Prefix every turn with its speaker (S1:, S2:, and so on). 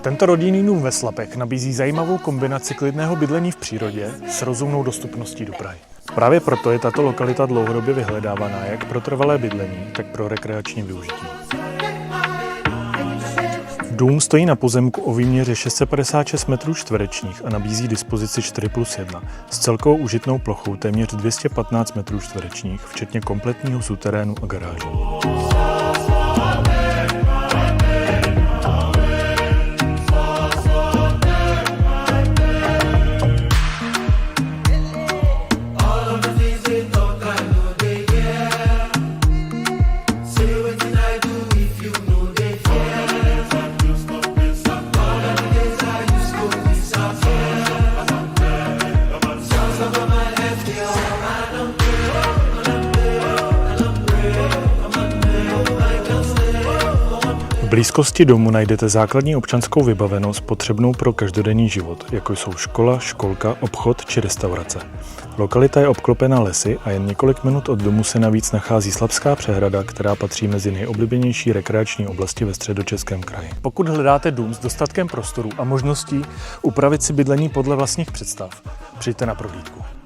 S1: Tento rodinný dům ve Slapech nabízí zajímavou kombinaci klidného bydlení v přírodě s rozumnou dostupností do Prahy. Právě proto je tato lokalita dlouhodobě vyhledávaná jak pro trvalé bydlení, tak pro rekreační využití. Dům stojí na pozemku o výměře 656 m² a nabízí dispozici 4+1 s celkovou užitnou plochou téměř 215 m², včetně kompletního suterénu a garáží. V blízkosti domu najdete základní občanskou vybavenost potřebnou pro každodenní život, jako jsou škola, školka, obchod či restaurace. Lokalita je obklopena lesy a jen několik minut od domu se navíc nachází Slapská přehrada, která patří mezi nejoblíbenější rekreační oblasti ve Středočeském kraji. Pokud hledáte dům s dostatkem prostoru a možností upravit si bydlení podle vlastních představ, přijďte na prohlídku.